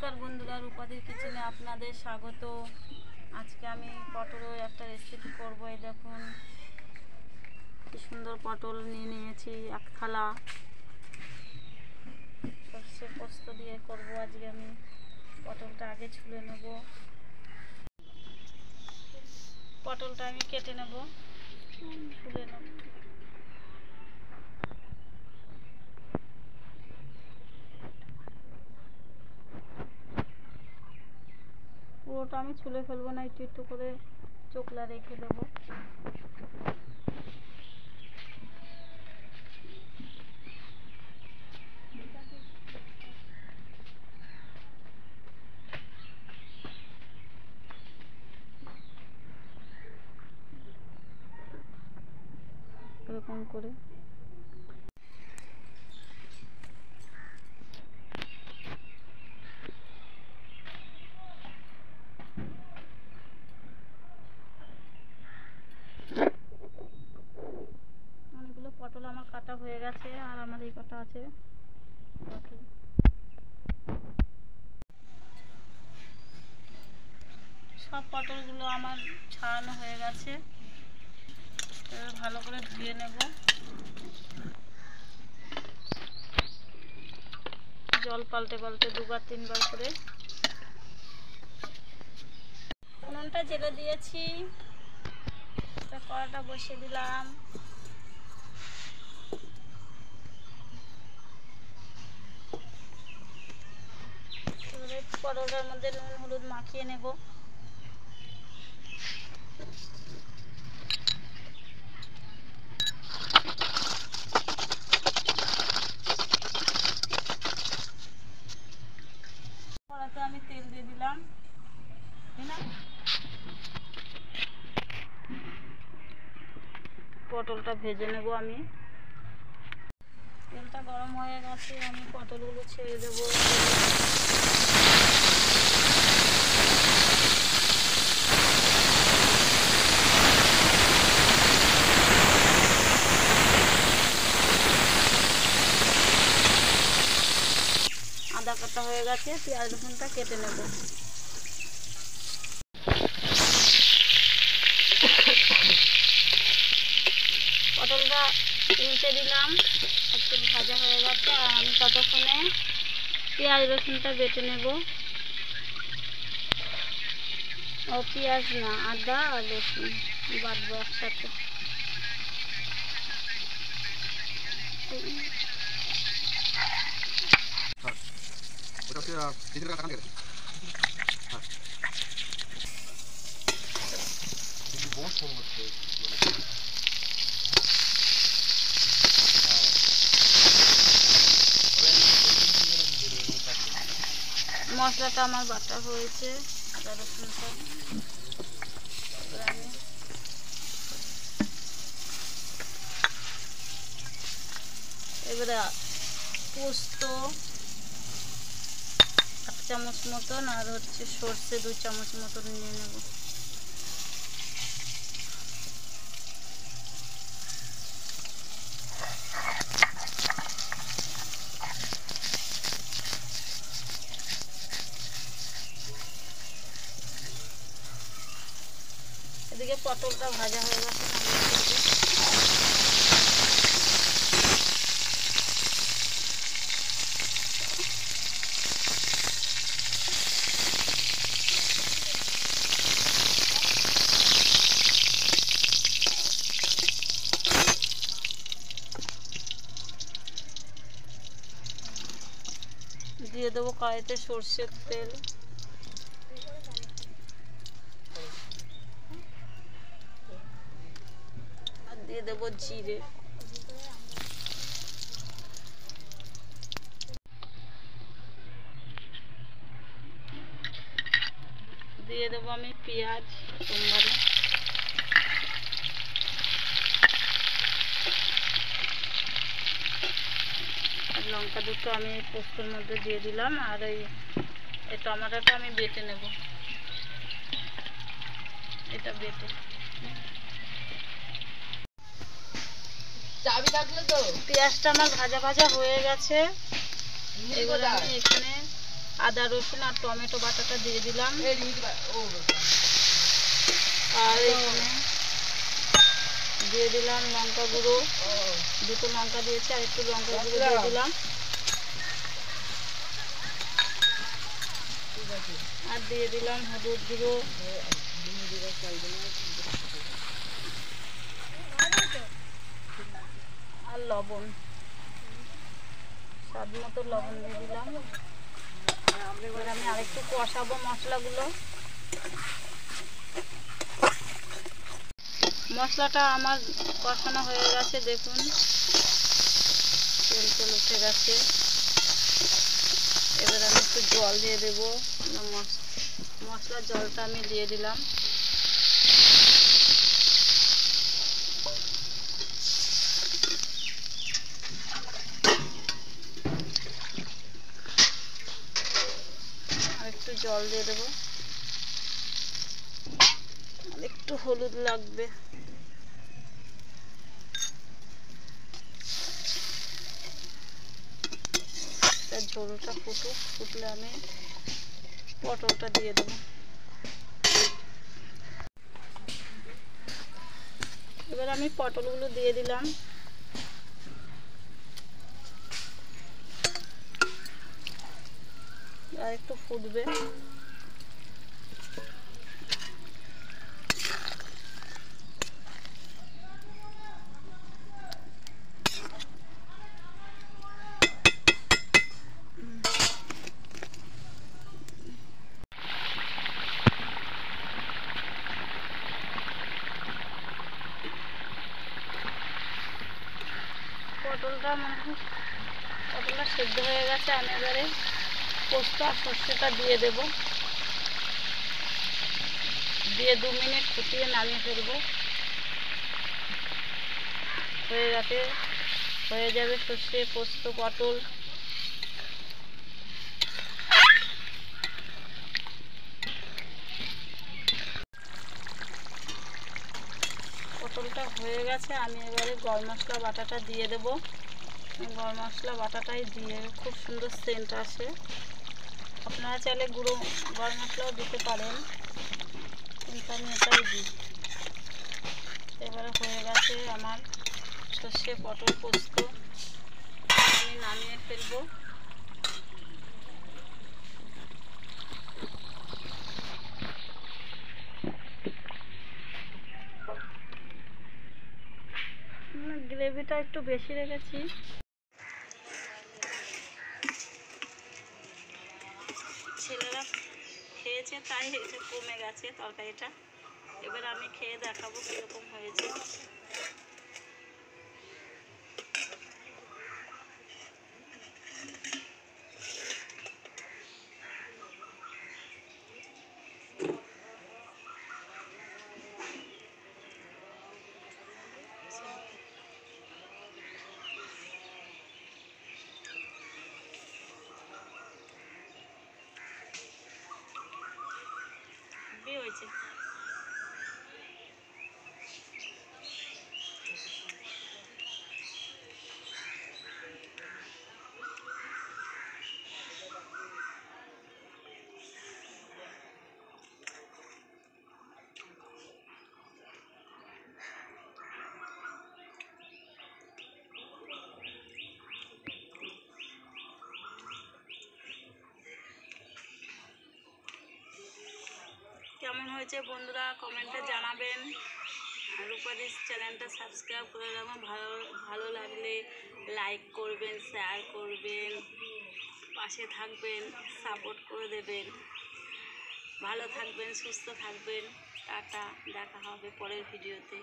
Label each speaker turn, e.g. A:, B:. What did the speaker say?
A: নমস্কার বন্ধুরা, রূপাদির কিচেনে আপনাদের স্বাগত। আজকে আমি পটলের একটা রেসিপি করব। এই দেখুন কি সুন্দর পটল নিয়ে নিয়েছি, এক থালা। সর্ষে পোস্ত দিয়ে করব আজকে আমি। পটলটা আগে ছুলে নেব, পটলটা আমি কেটে নেব, ছুলে নেব। পুরোটা আমি ছুলে ফেলবো না, একটু একটু করে চোকলা রেখে দেবো। এরকম করে অনেকগুলো পটল আমার কাটা হয়ে গেছে, আর আমার এই কাটা আছে বাকি। সব পটলগুলো আমার ছাড়ানো হয়ে গেছে, এবার ভালো করে ধুয়ে নেব। জল পাল্টে পাল্টে দুবার তিনবার করে। উনুনটা জেলে দিয়েছি, কড়াটা বসিয়ে দিলাম। এবারে পটলের মধ্যে নুন হলুদ মাখিয়ে নেব। কড়াতে আমি তেল দিয়ে দিলাম, পটলটা ভেজে নেব আমি। তেলটা গরম হয়ে গেছে, আমি পটলগুলো ছেড়ে দেব। আদা কাটা হয়ে গেছে, পেঁয়াজ রসুনটা কেটে নেব। পটলটা উল্টে দিলাম, একটু ভাজা হয়ে গেছে, আর আমি ততক্ষণে পেঁয়াজ রসুনটা বেটে নেব। ও পেঁয়াজ না, আদা আর রসুন বাটবো একসাথে। মশলাটা আমার বাটা হয়েছে, আদা রসুনটা। এবারে পোস্ত 1 চামচ মতন, আর হচ্ছে সর্ষে 2 চামচ মতন নিয়ে নেব। এদিকে পটলটা ভাজা হয়ে গেছে, দিয়ে দেবো কড়াইতে সর্ষের তেল। আর দিয়ে দেবো জিরে। দিয়ে দেবো আমি পেঁয়াজ সোমবারে। আর লঙ্কা দুটো আমি পোস্তর মধ্যে দিয়ে দিলাম, আর এই টমেটোটা আমি বেটে নেব। এটা বেটে পেঁয়াজটা আমার ভাজা ভাজা হয়ে গেছে। এবার আমি এখানে আদা রসুন আর টমেটো বাটাটা দিয়ে দিলাম। আর এখানে দিয়ে দিলাম লঙ্কা গুঁড়ো, 2টো লঙ্কা দিয়েছি, আর একটু লঙ্কা গুঁড়ো দিয়ে দিলাম। আর দিয়ে দিলাম হলুদ গুঁড়ো, আর লবণ, স্বাদ মতো লবণ দিয়ে দিলাম। এবার আমি আরেকটু কষাবো মশলাগুলো। মশলাটা আমার কষানো হয়ে গেছে, দেখুন তেল তেল উঠে গেছে। এবার আমি একটু জল দিয়ে দেবো। মশলার জলটা আমি দিয়ে দিলাম। আর একটু জল দিয়ে দেবো, আর একটু হলুদ লাগবে। ঝোলটা ফুটুক, ফুটলে আমি পটলটা দিয়ে দেবো। এবার আমি পটলগুলো দিয়ে দিলাম। আর একটু ফুটবে। পটলটা সেদ্ধ হয়ে গেছে। আমি এবারে পোস্ত আর সর্ষেটা দিয়ে দেব, দিয়ে 2 মিনিট ফুটিয়ে নামিয়ে ফেলবো। হয়ে যাবে সর্ষে পোস্ত পটল। পটলটা হয়ে গেছে। আমি এবারে গরম মশলা বাটাটা দিয়ে দেব। গরম মশলা বাটাটাই দিয়ে খুব সুন্দর সেন্ট আসে। আপনারা চাইলে গুঁড়ো গরম মশলাও দিতে পারেন, কিন্তু আমি এটাই দিই। এবারে হয়ে গেছে আমার সর্ষে পটল পোস্ত। আমি নামিয়ে ফেলবো। গ্রেভিটা একটু বেশি রেখেছি। ছেলেরা খেয়েছে তাই একটু কমে গেছে তরকারিটা। এবার আমি খেয়ে দেখাবো কীরকম হয়েছে। হয়েছে কেমন হয়েছে বন্ধুরা কমেন্টে জানাবেন। রূপাদিস চ্যানেলটা সাবস্ক্রাইব করে রাখুন। ভালো লাগলে লাইক করবেন, শেয়ার করবেন, পাশে থাকবেন, সাপোর্ট করে দেবেন। ভালো থাকবেন, সুস্থ থাকবেন। টাটা, দেখা হবে পরের ভিডিওতে।